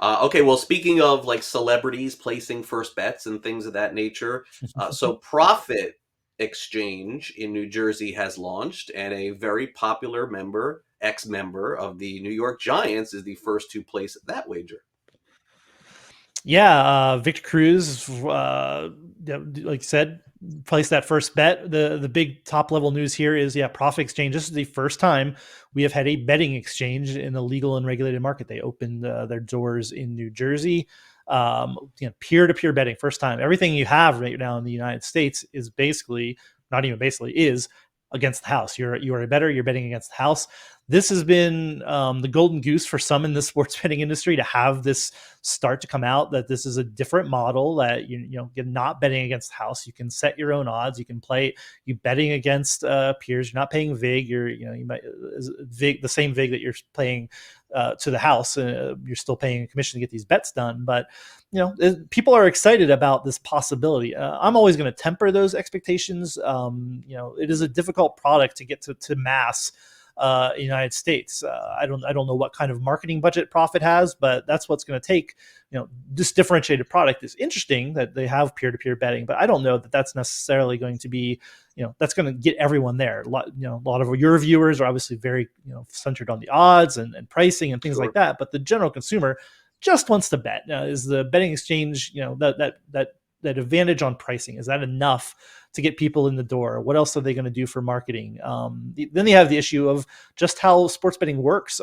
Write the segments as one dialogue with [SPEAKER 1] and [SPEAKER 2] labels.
[SPEAKER 1] Okay, well, speaking of like celebrities placing first bets and things of that nature, so Profit Exchange in New Jersey has launched, and a very popular ex-member of the New York Giants, is the first to place that wager.
[SPEAKER 2] Yeah, Victor Cruz, like you said, placed that first bet. The big top level news here is Profit Exchange. This is the first time we have had a betting exchange in the legal and regulated market. They opened their doors in New Jersey. Peer to peer betting, first time. Everything you have right now in the United States is basically, not even basically, is against the house. You are a bettor. You're betting against the house. This has been the golden goose for some in the sports betting industry to have this start to come out, that this is a different model, that you're not betting against the house. You can set your own odds. You can play, you betting against peers. You're not paying vig. You might vig, the same vig that you're playing to the house. You're still paying a commission to get these bets done, but people are excited about this possibility. I'm always going to temper those expectations. It is a difficult product to get to mass United States. I don't know what kind of marketing budget Profit has, but that's what's going to take. This differentiated product is interesting that they have peer to peer betting, but I don't know that that's necessarily going to be, that's going to get everyone there. A lot of your viewers are obviously very, centered on the odds and pricing and things like
[SPEAKER 1] Sure.
[SPEAKER 2] that, but the general consumer just wants to bet. Now, is the betting exchange, that advantage on pricing, is that enough to get people in the door? What else are they going to do for marketing? Then you have the issue of just how sports betting works.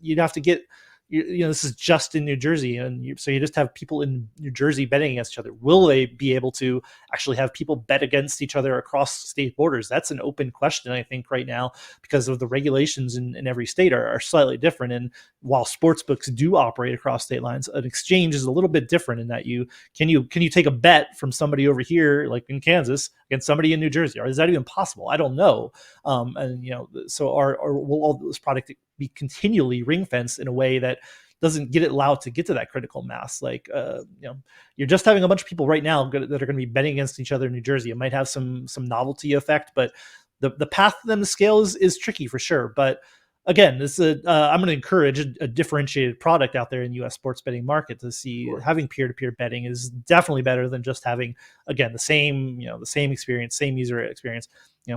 [SPEAKER 2] You'd have to get, this is just in New Jersey, and so you just have people in New Jersey betting against each other. Will they be able to actually have people bet against each other across state borders? That's an open question, I think, right now, because of the regulations in every state are slightly different. And while sports books do operate across state lines, an exchange is a little bit different in that you take a bet from somebody over here, like in Kansas, against somebody in New Jersey, or is that even possible? I don't know. So will all this product be continually ring fenced in a way that doesn't get it allowed to get to that critical mass? Like, you're just having a bunch of people right now that are going to be betting against each other in New Jersey. It might have some novelty effect, but the path to them to scale is tricky for sure. But again, I'm going to encourage a differentiated product out there in U.S. sports betting market. To see
[SPEAKER 1] Sure.
[SPEAKER 2] having peer to peer betting is definitely better than just having, again, the same experience, same user experience.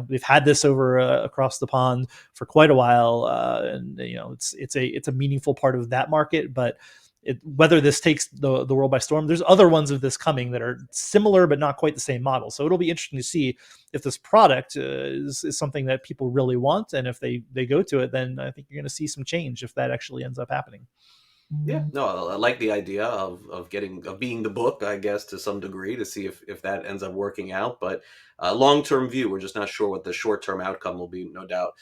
[SPEAKER 2] We've had this over across the pond for quite a while, and it's a meaningful part of that market. But whether this takes the world by storm, there's other ones of this coming that are similar but not quite the same model. So it'll be interesting to see if this product is something that people really want, and if they go to it, then I think you're going to see some change if that actually ends up happening.
[SPEAKER 1] Yeah, no, I like the idea of being the book, I guess, to some degree, to see if that ends up working out. But long term view, we're just not sure what the short term outcome will be, no doubt.